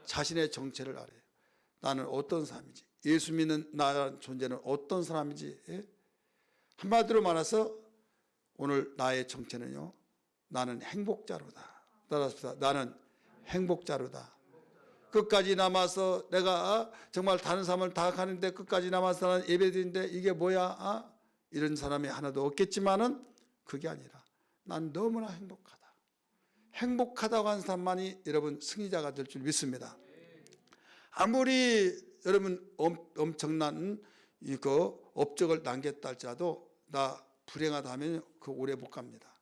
자신의 정체를 알아요. 나는 어떤 사람인지, 예수 믿는 나라는 존재는 어떤 사람인지. 한마디로 말해서 오늘 나의 정체는요, 나는 행복자로다. 따라합시다. 나는 행복자로다. 끝까지 남아서 내가 정말 다른 사람을 다 가는데 끝까지 남아서 나는 예배드리는데 이게 뭐야? 이런 사람이 하나도 없겠지만은 그게 아니라 난 너무나 행복하다. 행복하다고 하는 사람만이 여러분 승리자가 될 줄 믿습니다. 아무리 여러분 엄청난 이거 업적을 남겼다 할지라도 나 불행하다 하면 그 오래 못 갑니다.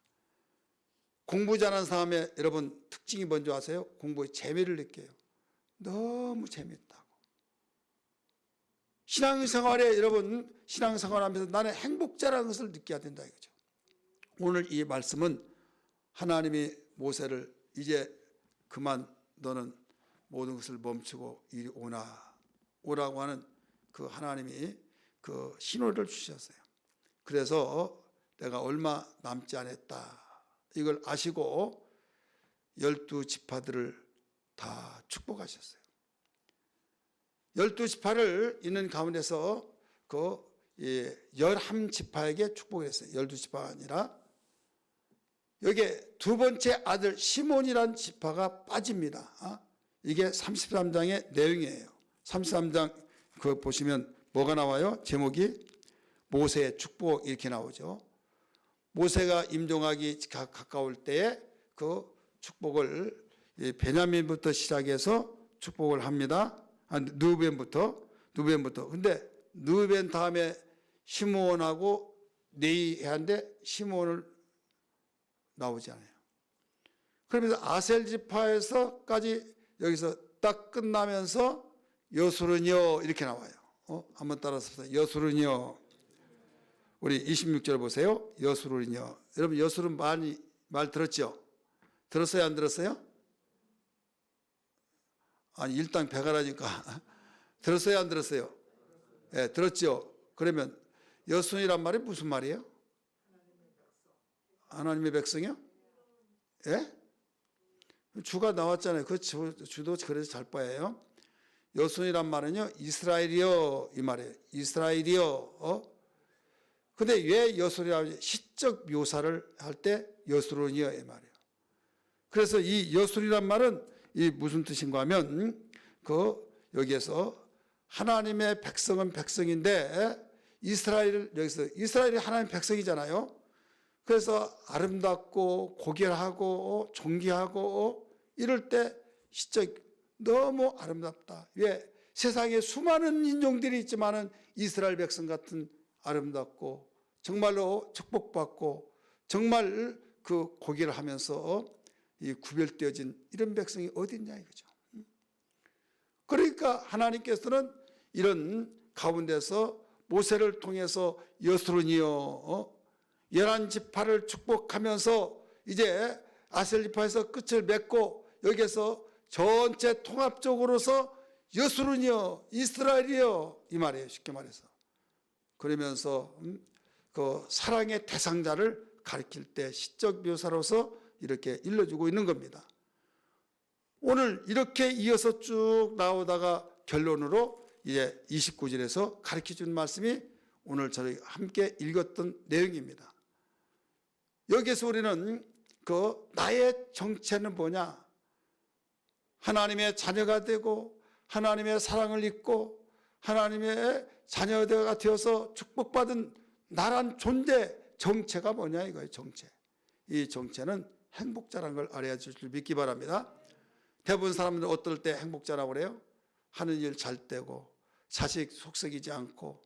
공부 잘하는 사람의 여러분 특징이 뭔지 아세요? 공부에 재미를 느껴요. 너무 재미있다고. 신앙생활에 여러분 신앙생활하면서 나는 행복자라는 것을 느껴야 된다 이거죠. 오늘 이 말씀은 하나님이 모세를 이제 그만 너는 모든 것을 멈추고 이리 오라고 하는 그 하나님이 그 신호를 주셨어요. 그래서 내가 얼마 남지 않았다 이걸 아시고 12지파들을 다 축복하셨어요. 12지파를 있는 가운데서 그 11지파에게 축복을 했어요. 12지파가 아니라 여기에 두 번째 아들 시몬이라는 지파가 빠집니다. 이게 33장의 내용이에요. 33장 그 보시면 뭐가 나와요? 제목이 모세의 축복 이렇게 나오죠. 모세가 임종하기 가까울 때에 그 축복을 베냐민부터 시작해서 축복을 합니다. 누벤부터. 근데 누벤 다음에 시므온하고 네이한데 시므온을 나오지 않아요. 그러면서 아셀 지파에서까지 여기서 딱 끝나면서 여술은요 이렇게 나와요. 한번 따라서 보세요. 여술은요. 우리 26절 보세요. 여술은요. 여러분 여술은 많이 말 들었죠? 들었어요? 안 들었어요? 아니 일당 배가라니까 들었어요? 안 들었어요? 네, 들었죠? 그러면 여순이란 말이 무슨 말이에요? 하나님의 백성이요? 예? 주가 나왔잖아요. 그 주도 그래서 잘 봐요. 여순이란 말은요 이스라엘이요 이 말이에요. 이스라엘이요. 근데 왜 여순이라고 시적 묘사를 할 때 여술은이요 이 말이에요. 그래서 이 여술이란 말은 이 무슨 뜻인가 하면 그 여기에서 하나님의 백성은 백성인데 이스라엘 여기서 이스라엘이 하나님의 백성이잖아요. 그래서 아름답고 고결하고 존귀하고 이럴 때 시적 너무 아름답다. 왜? 세상에 수많은 인종들이 있지만은 이스라엘 백성 같은 아름답고 정말로 축복받고 정말 그 고기를 하면서 이 구별되어진 이런 백성이 어디 있냐 이거죠. 그러니까 하나님께서는 이런 가운데서 모세를 통해서 여수론이여 11지파를 축복하면서 이제 아셀지파에서 끝을 맺고 여기에서 전체 통합적으로서 여수론이여 이스라엘이여 이 말이에요. 쉽게 말해서. 그러면서 그 사랑의 대상자를 가리킬 때 시적 묘사로서 이렇게 일러주고 있는 겁니다. 오늘 이렇게 이어서 쭉 나오다가 결론으로 이제 29절에서 가르쳐준 말씀이 오늘 저희 함께 읽었던 내용입니다. 여기서 우리는 그 나의 정체는 뭐냐? 하나님의 자녀가 되고 하나님의 사랑을 입고 하나님의 자녀가 되어서 축복받은 나란 존재 정체가 뭐냐 이거예요. 정체. 이 정체는 행복자라는 걸 알아야 줄 줄 믿기 바랍니다. 대부분 사람들은 어떨 때 행복자라고 그래요? 하는 일 잘 되고 자식 속썩이지 않고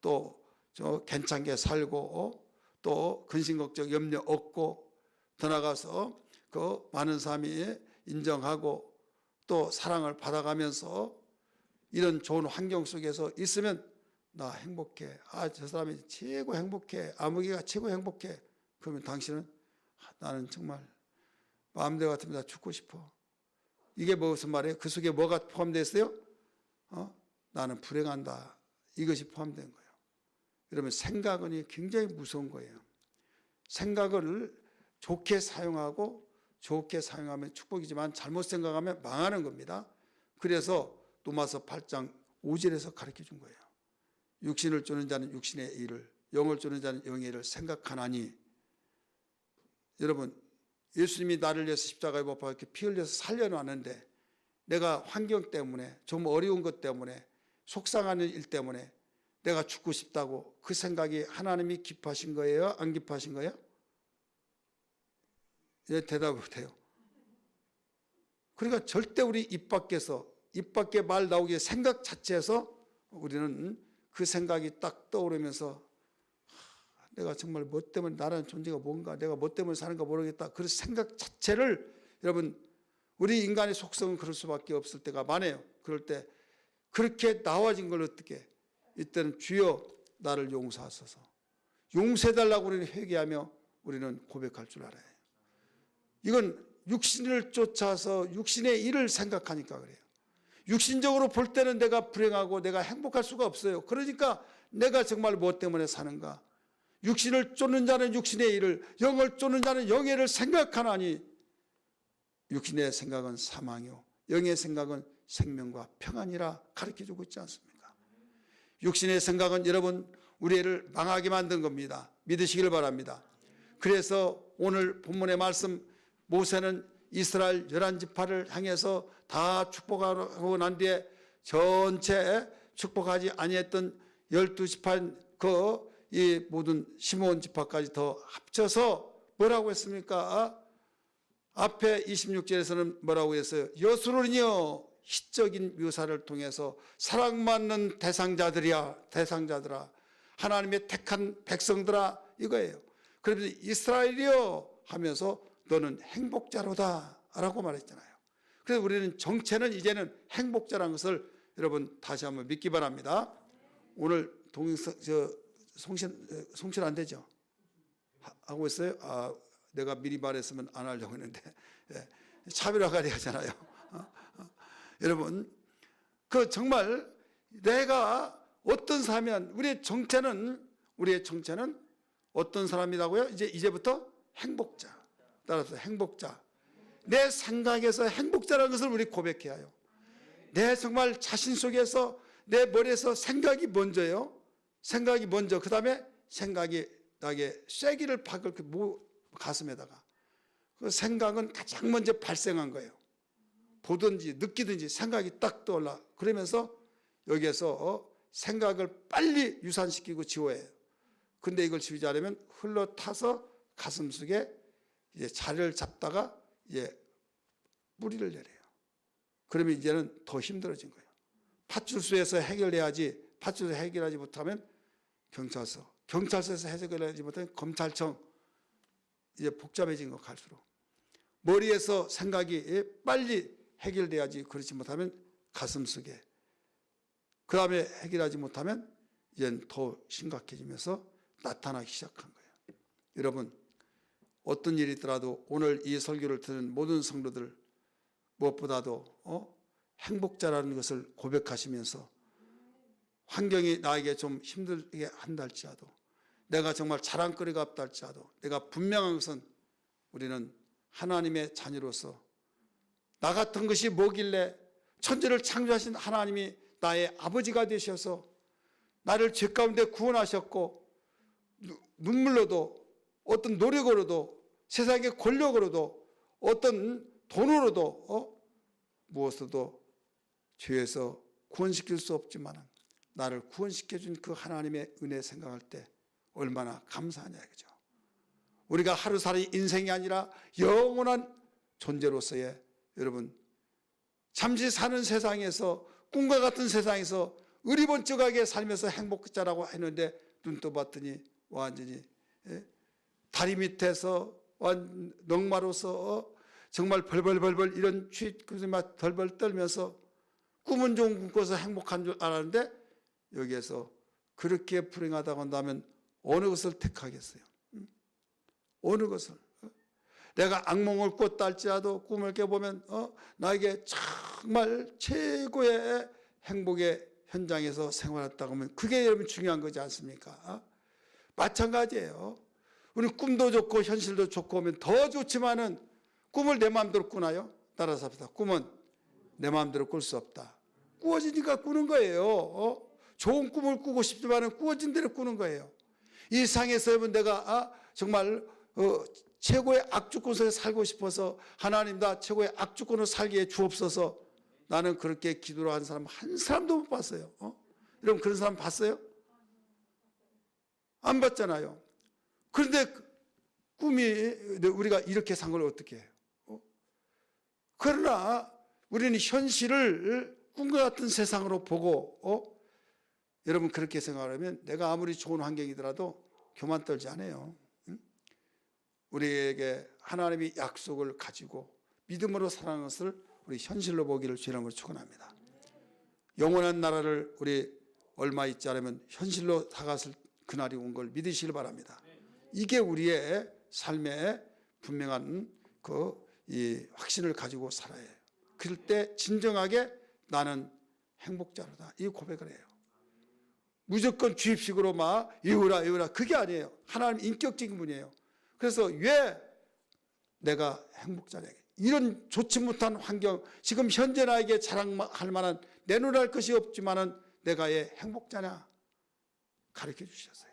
또 저 괜찮게 살고 또 근심 걱정 염려 없고 더 나가서 그 많은 사람이 인정하고 또 사랑을 받아가면서 이런 좋은 환경 속에서 있으면 나 행복해. 저 사람이 최고 행복해. 아무개가 최고 행복해. 그러면 당신은 나는 정말 마음대로 같으면 나 죽고 싶어. 이게 무슨 말이에요? 그 속에 뭐가 포함되어 있어요? 나는 불행한다. 이것이 포함된 거예요. 그러면 생각은 굉장히 무서운 거예요. 생각을 좋게 사용하고 좋게 사용하면 축복이지만 잘못 생각하면 망하는 겁니다. 그래서 로마서 8장 5절에서 가르쳐 준 거예요. 육신을 쫓는 자는 육신의 일을, 영을 쫓는 자는 영의 일을 생각하나니. 여러분, 예수님이 나를 위해서 십자가에 못 박혀 피 흘려서 살려놨는데 내가 환경 때문에, 좀 어려운 것 때문에, 속상하는 일 때문에 내가 죽고 싶다고 그 생각이 하나님이 기뻐하신 거예요? 안 기뻐하신 거예요? 예, 대답을 못해요. 그러니까 절대 우리 입 밖에 말 나오기에 생각 자체에서 우리는 그 생각이 딱 떠오르면서 내가 정말 뭐 때문에 나라는 존재가 뭔가, 내가 뭐 때문에 사는가 모르겠다. 그 생각 자체를, 여러분, 우리 인간의 속성은 그럴 수밖에 없을 때가 많아요. 그럴 때 그렇게 나와진 걸 어떻게, 이때는 주여 나를 용서하소서, 용서해달라고 우리는 회개하며 우리는 고백할 줄 알아요. 이건 육신을 쫓아서 육신의 일을 생각하니까 그래요. 육신적으로 볼 때는 내가 불행하고 내가 행복할 수가 없어요. 그러니까 내가 정말 뭐 때문에 사는가. 육신을 쫓는 자는 육신의 일을, 영을 쫓는 자는 영의 일을 생각하나니. 육신의 생각은 사망이요 영의 생각은 생명과 평안이라 가르쳐주고 있지 않습니까? 육신의 생각은 여러분 우리 애를 망하게 만든 겁니다. 믿으시기를 바랍니다. 그래서 오늘 본문의 말씀, 모세는 이스라엘 11지파를 향해서 다 축복하고 난 뒤에 전체 축복하지 아니했던 12지파인 이 모든 시므온 지파까지 더 합쳐서 뭐라고 했습니까? 앞에 26절에서는 뭐라고 했어요? 여수론이여 시적인 묘사를 통해서 사랑받는 대상자들아, 하나님의 택한 백성들아, 이거예요. 그러면서 이스라엘이여 하면서 너는 행복자로다 라고 말했잖아요. 그래서 우리는 정체는 이제는 행복자라는 것을 여러분 다시 한번 믿기 바랍니다. 오늘 송신 안 되죠? 하고 있어요? 내가 미리 말했으면 안 하려고 했는데, 예, 차별화가 되잖아요. 여러분, 정말 내가 어떤 사람이면 우리의 정체는 어떤 사람이라고요? 이제부터 행복자. 따라서 행복자. 내 생각에서 행복자라는 것을 우리 고백해야 해요. 내 정말 자신 속에서 내 머리에서 생각이 먼저요. 생각이 먼저, 그 다음에 생각이 나게 쐐기를 박을 가슴에다가. 그 생각은 가장 먼저 발생한 거예요. 보든지 느끼든지 생각이 딱 떠올라. 그러면서 여기에서 생각을 빨리 유산시키고 지워야 해요. 근데 이걸 지우지 않으면 흘러타서 가슴 속에 이제 자리를 잡다가 이제 뿌리를 내려요. 그러면 이제는 더 힘들어진 거예요. 파출소에서 해결해야지, 파출소에서 해결하지 못하면 경찰서에서 해결하지 못하면 검찰청, 이제 복잡해진 거 갈수록. 머리에서 생각이 빨리 해결돼야지, 그렇지 못하면 가슴 속에, 그 다음에 해결하지 못하면 이제는 더 심각해지면서 나타나기 시작한 거예요. 여러분, 어떤 일이 있더라도 오늘 이 설교를 듣는 모든 성도들 무엇보다도 행복자라는 것을 고백하시면서 환경이 나에게 좀 힘들게 한다 할지라도, 내가 정말 자랑거리가 없다 할지라도, 내가 분명한 것은 우리는 하나님의 자녀로서 나 같은 것이 뭐길래 천지를 창조하신 하나님이 나의 아버지가 되셔서 나를 죄 가운데 구원하셨고, 눈물로도 어떤 노력으로도 세상의 권력으로도 어떤 돈으로도 무엇으로도 죄에서 구원시킬 수 없지만 나를 구원시켜준 그 하나님의 은혜 생각할 때 얼마나 감사하냐 이거죠. 우리가 하루살이 인생이 아니라 영원한 존재로서의, 여러분, 잠시 사는 세상에서, 꿈과 같은 세상에서 의리번쩍하게 살면서 행복자라고 했는데 눈 떠봤더니 완전히 다리 밑에서 넉마로서 정말 벌벌벌벌 이런 막 덜벌 떨면서 꿈은 좀 꿈꿔서 행복한 줄 알았는데 여기에서 그렇게 불행하다고 한다면 어느 것을 택하겠어요? 어느 것을? 내가 악몽을 꿨다 할지라도 꿈을 깨보면 나에게 정말 최고의 행복의 현장에서 생활했다고 하면 그게 여러분 중요한 거지 않습니까? 마찬가지예요. 우리 꿈도 좋고 현실도 좋고 하면 더 좋지만은 꿈을 내 마음대로 꾸나요? 따라서 합시다. 꿈은 내 마음대로 꿀 수 없다. 꾸어지니까 꾸는 거예요. 좋은 꿈을 꾸고 싶지만 꾸어진 대로 꾸는 거예요. 이 상에서 여러분 내가 정말 최고의 악주권 속에 살고 싶어서 하나님 나 최고의 악주권으로 살게 해 주옵소서. 나는 그렇게 기도를 한 사람 한 사람도 못 봤어요. 여러분 그런 사람 봤어요? 안 봤잖아요. 그런데 꿈이 우리가 이렇게 산 걸 어떻게 해요? 그러나 우리는 현실을 꿈과 같은 세상으로 보고 여러분 그렇게 생각하면 내가 아무리 좋은 환경이더라도 교만 떨지 않아요. 우리에게 하나님이 약속을 가지고 믿음으로 살아가는 것을 우리 현실로 보기를 주님으로 축원합니다. 영원한 나라를 우리 얼마 있지 않으면 현실로 다가설 그날이 온 걸 믿으시길 바랍니다. 이게 우리의 삶의 분명한 이 확신을 가지고 살아야 해요. 그럴 때 진정하게 나는 행복자로다 이 고백을 해요. 무조건 주입식으로 막 이우라 그게 아니에요. 하나님 인격적인 분이에요. 그래서 왜 내가 행복자냐, 이런 좋지 못한 환경, 지금 현재 나에게 자랑할 만한 내놓을 것이 없지만은 내가 왜 행복자냐 가르쳐 주셨어요.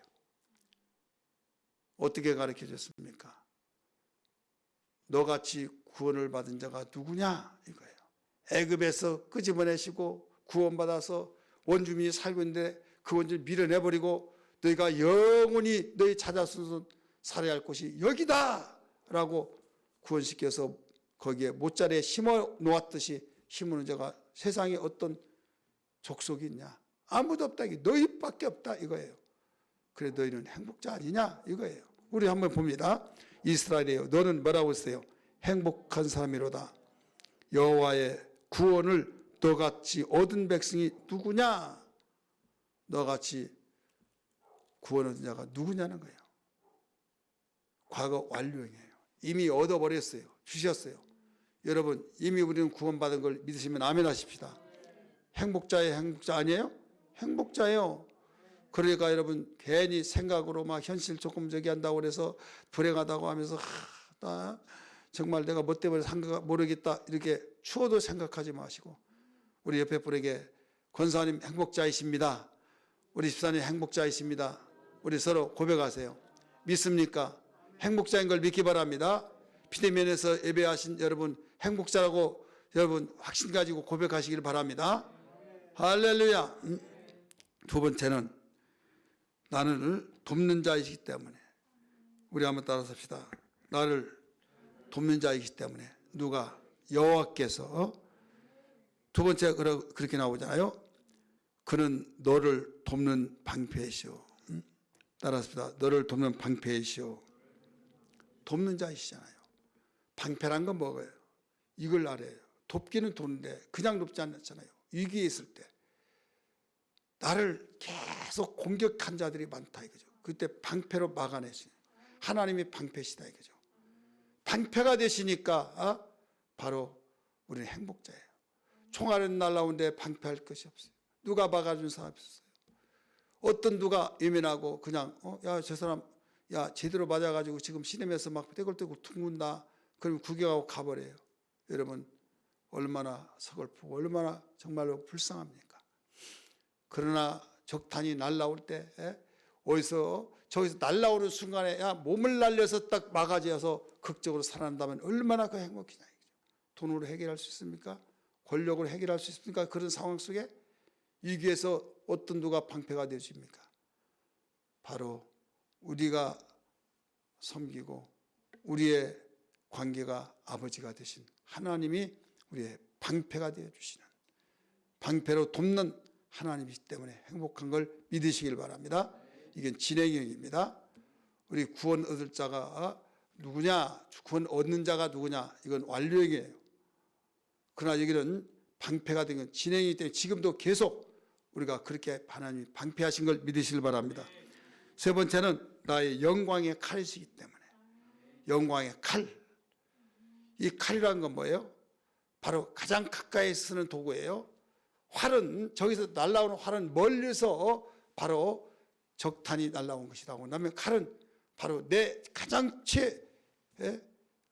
어떻게 가르쳐 주셨습니까? 너같이 구원을 받은 자가 누구냐 이거예요. 애굽에서 끄집어내시고 구원받아서 원주민이 살고 있는데 그 원주민을 밀어내버리고 너희가 영원히 너희 찾아서 살아야 할 곳이 여기다 라고 구원시켜서 거기에 못자리에 심어 놓았듯이 심는 자가 세상에 어떤 족속이 있냐? 아무도 없다. 너희밖에 없다 이거예요. 그래 너희는 행복자 아니냐 이거예요. 우리 한번 봅니다. 이스라엘이에요. 너는 뭐라고 했어요? 행복한 사람이로다. 여호와의 구원을 너같이 얻은 백성이 누구냐? 너같이 구원 얻은 자가 누구냐는 거예요. 과거 완료형이에요. 이미 얻어버렸어요. 주셨어요. 여러분 이미 우리는 구원받은 걸 믿으시면 아멘 하십시다. 행복자의 행복자 아니에요? 행복자예요. 그러니까 여러분 괜히 생각으로 막 현실 조금 저기 한다고 그래서 불행하다고 하면서 나 정말 내가 뭐 때문에 모르겠다 이렇게 추워도 생각하지 마시고 우리 옆에 분에게 권사님 행복자이십니다. 우리 집사님 행복자이십니다. 우리 서로 고백하세요. 믿습니까? 행복자인 걸 믿기 바랍니다. 비대면에서 예배하신 여러분 행복자라고 여러분 확신 가지고 고백하시길 바랍니다. 할렐루야. 두 번째는 나를 돕는 자이기 때문에 우리 한번 따라서 합시다. 나를 돕는 자이기 때문에 누가? 여호와께서 두 번째 그렇게 나오잖아요. 그는 너를 돕는 방패이시오. 따라합시다. 너를 돕는 방패이시오. 돕는 자이시잖아요. 방패란 건 뭐예요? 이걸 알아요. 돕기는 돕는데 그냥 돕지 않잖아요. 위기에 있을 때 나를 계속 공격한 자들이 많다 이거죠. 그때 방패로 막아내시는 하나님이 방패시다 이거죠. 방패가 되시니까 바로 우리는 행복자예요. 총알은 날라오는데 방패할 것이 없어요. 누가 막아준 사람이 없어요. 어떤 누가 예민하고 그냥 야 저 사람 야 제대로 맞아가지고 지금 시내에서 막 떼굴떼굴 둥근다. 그러면 구경하고 가버려요. 여러분 얼마나 서글프고 얼마나 정말로 불쌍합니까? 그러나 적탄이 날라올 때 어디서 저기서 날라오는 순간에 야 몸을 날려서 딱 막아져서 극적으로 살아난다면 얼마나 그 행복이냐. 돈으로 해결할 수 있습니까? 권력으로 해결할 수 있습니까? 그런 상황 속에 위기에서 어떤 누가 방패가 되어줍니까? 바로 우리가 섬기고 우리의 관계가 아버지가 되신 하나님이 우리의 방패가 되어주시는 방패로 돕는 하나님이기 때문에 행복한 걸 믿으시길 바랍니다. 이건 진행형입니다. 우리 구원 얻을 자가 누구냐? 구원 얻는 자가 누구냐? 이건 완료형이에요. 그러나 여기는 방패가 된 건 진행이기 때문에 지금도 계속 우리가 그렇게 하나님이 방패하신 걸 믿으시길 바랍니다. 세 번째는 나의 영광의 칼이시기 때문에 영광의 칼. 이 칼이라는 건 뭐예요? 바로 가장 가까이 쓰는 도구예요. 활은 저기서 날라오는 활은 멀리서 바로 적탄이 날라온 것이라고. 그다음에 칼은 바로 내 가장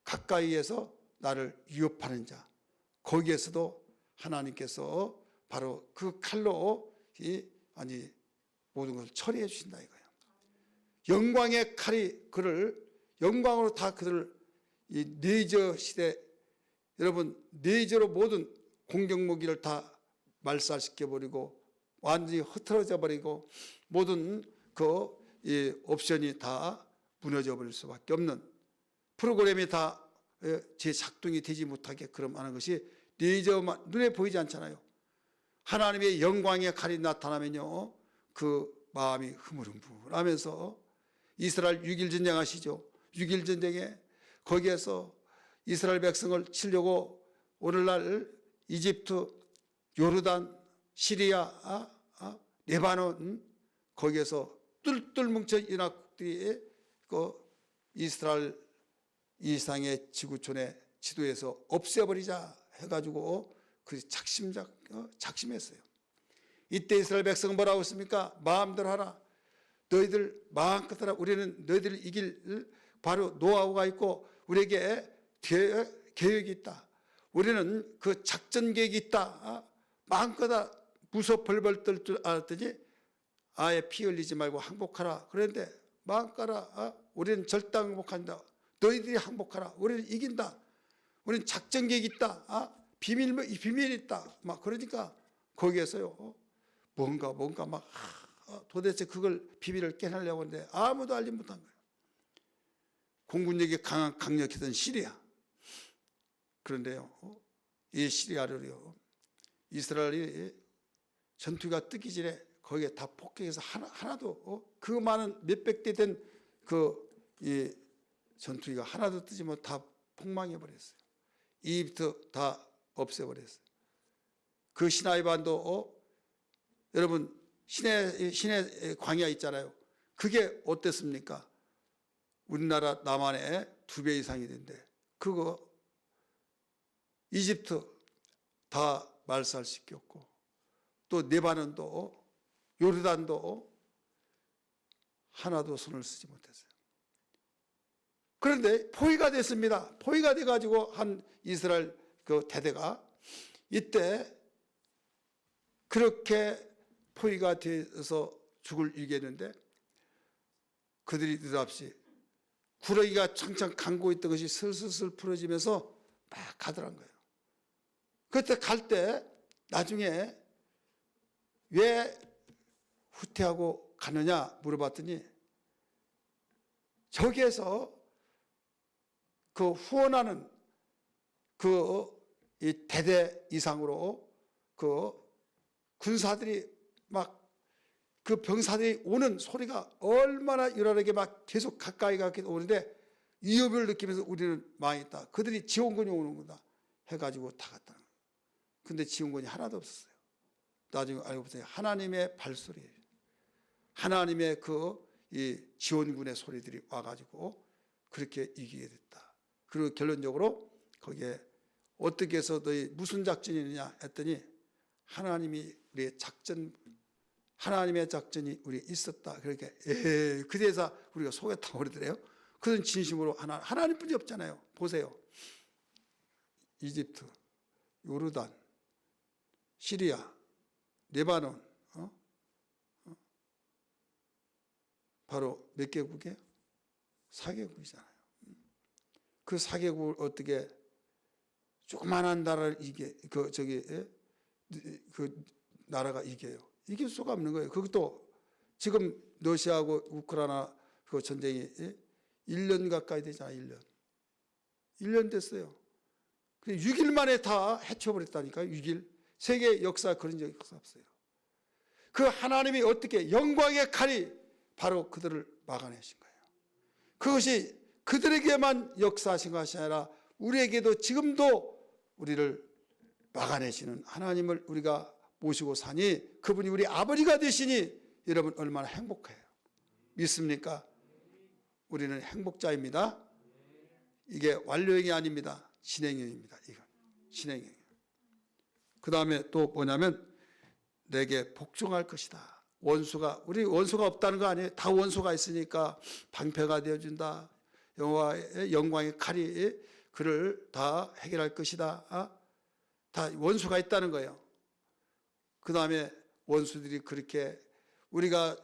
가까이에서 나를 위협하는 자. 거기에서도 하나님께서 바로 그 칼로 모든 것을 처리해 주신다 이거예요. 영광의 칼이 그를 영광으로 다 그들을 이 레이저 시대, 여러분 레이저로 모든 공격 무기를 다 말살시켜 버리고 완전히 흐트러져 버리고 모든 이 옵션이 다 무너져 버릴 수밖에 없는, 프로그램이 다 재작동이 되지 못하게 그럼 하는 것이 레이저만 눈에 보이지 않잖아요. 하나님의 영광의 칼이 나타나면요 그 마음이 흐물흐물하면서 이스라엘 6.1 전쟁하시죠. 6.1 전쟁에 거기에서 이스라엘 백성을 치려고 오늘날 이집트, 요르단, 시리아, 레바논 거기에서 뚫뚫 뭉쳐 연합국들이 그 이스라엘 이상의 지구촌의 지도에서 없애버리자 해가지고 그 작심했어요. 이때 이스라엘 백성은 뭐라고 했습니까? 마음대로 하라. 너희들 마음껏 하라. 우리는 너희들을 이길 바로 노하우가 있고 우리에게 계획이 있다. 우리는 그 작전 계획이 있다. 마음껏 무서 벌벌 떨 줄 알았더니 아예 피 흘리지 말고 항복하라. 그런데 마음껏 우리는 절대 항복한다. 너희들이 항복하라. 우리는 이긴다. 우리는 작전 계획이 있다. 비밀이 있다. 막 그러니까 거기에서요 뭔가 막 도대체 그걸 비밀을 깨내려고 하는데 아무도 알지 못한 거예요. 공군력이 강력했던 시리아. 그런데요 이 시리아를요 이스라엘이 전투가 뜨기 전에 거기에 다 폭격해서 하나도 그 많은 몇백 대 된 이 전투기가 하나도 뜨지 못해 다 폭망해 버렸어요. 이집트 다 없애버렸어요. 그 시나이 반도 여러분 신의 광야 있잖아요. 그게 어땠습니까? 우리나라 남한의 2배 이상이 된대. 그거 이집트 다 말살시켰고 또 레바논도 요르단도 하나도 손을 쓰지 못했어요. 그런데 포위가 됐습니다. 포위가 돼가지고 한 이스라엘 그 대대가 이때 그렇게 포위가 돼서 죽을 일겠는데 그들이 느닷없이 구러기가 창창 감고 있던 것이 슬슬 풀어지면서 막 가더란 거예요. 그때 갈 때 나중에 왜 후퇴하고 가느냐 물어봤더니 저기에서 그 후원하는 이 대대 이상으로 그 군사들이 막 그 병사들이 오는 소리가 얼마나 요란하게 막 계속 가까이 오는데 위협을 느끼면서 우리는 망했다. 그들이 지원군이 오는구나 해가지고 다 갔다. 근데 지원군이 하나도 없었어요. 나중에 알고 보세요. 하나님의 발소리예요. 하나님의 이 지원군의 소리들이 와가지고 그렇게 이기게 됐다. 그리고 결론적으로 거기에 어떻게 해서 너희 무슨 작전이 있느냐 했더니 하나님이 우리의 하나님의 작전이 우리에 있었다. 그렇게 그래서 우리가 속였다고 그러더래요. 그런 진심으로 하나님뿐이 없잖아요. 보세요. 이집트, 요르단, 시리아, 레바논 바로 몇 개국이에요? 4개국이잖아요. 그 4개국을 어떻게 조그만한 나라를 그 나라가 이겨요? 이길 수가 없는 거예요. 그것도 지금 러시아하고 우크라이나 그 전쟁이 1년 가까이 되잖아요. 1년 됐어요. 6일 만에 다 해쳐버렸다니까요. 6일. 세계 역사 그런 적이 없어요. 그 하나님이 어떻게 영광의 칼이 바로 그들을 막아내신 거예요. 그것이 그들에게만 역사하신 것이 아니라 우리에게도 지금도 우리를 막아내시는 하나님을 우리가 모시고 사니 그분이 우리 아버지가 되시니 여러분 얼마나 행복해요. 믿습니까? 우리는 행복자입니다. 이게 완료형이 아닙니다. 진행형입니다. 이건 진행형. 그 다음에 또 뭐냐면 내게 복종할 것이다. 우리 원수가 없다는 거 아니에요. 다 원수가 있으니까 방패가 되어준다. 여호와의 영광의 칼이 그를 다 해결할 것이다. 다 원수가 있다는 거예요. 그 다음에 원수들이 그렇게 우리가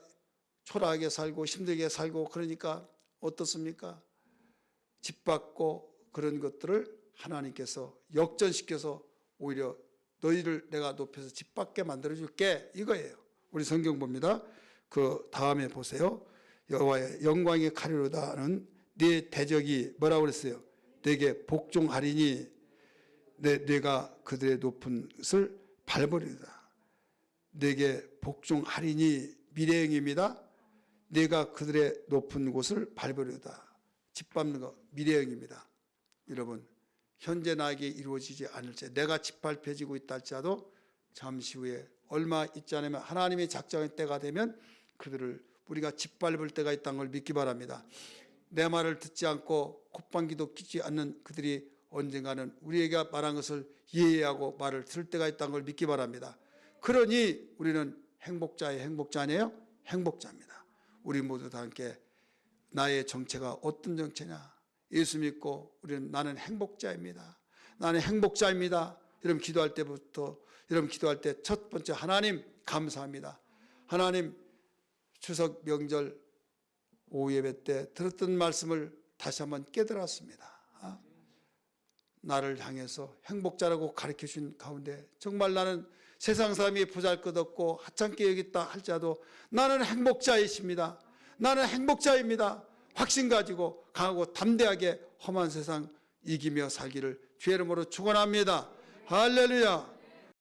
초라하게 살고 힘들게 살고 그러니까 어떻습니까? 짓밟고 그런 것들을 하나님께서 역전시켜서 오히려 너희를 내가 높여서 짓밟게 만들어줄게 이거예요. 우리 성경 봅니다. 그 다음에 보세요. 여호와의 영광이 가리로다는 네 대적이 뭐라고 그랬어요? 내게 복종하리니 내가 그들의 높은 것을 밟으리로다. 내게 복종하리니 미래형입니다. 내가 그들의 높은 곳을 밟으리로다. 짓밟는 거 미래형입니다. 여러분 현재 나에게 이루어지지 않을지 내가 짓밟혀지고 있다 할지라도 잠시 후에 얼마 있지 않으면 하나님의 작정의 때가 되면 그들을 우리가 짓밟을 때가 있다는 걸 믿기 바랍니다. 내 말을 듣지 않고 콧방귀도 뀌지 않는 그들이 언젠가는 우리에게 말한 것을 이해하고 말을 들을 때가 있다는 걸 믿기 바랍니다. 그러니 우리는 행복자의 행복자 아니에요? 행복자입니다. 우리 모두 다 함께 나의 정체가 어떤 정체냐? 예수 믿고 우리는 나는 행복자입니다. 나는 행복자입니다. 여러분 기도할 때부터 여러분 기도할 때 첫 번째 하나님 감사합니다. 하나님 추석 명절 오후 예배 때 들었던 말씀을 다시 한번 깨달았습니다. 나를 향해서 행복자라고 가르쳐 준 가운데 정말 나는 세상 사람이 보잘것없고 하찮게 여겼다 할지라도 나는 행복자이십니다. 나는 행복자입니다. 확신 가지고 강하고 담대하게 험한 세상 이기며 살기를 주의 이름으로 축원합니다. 할렐루야.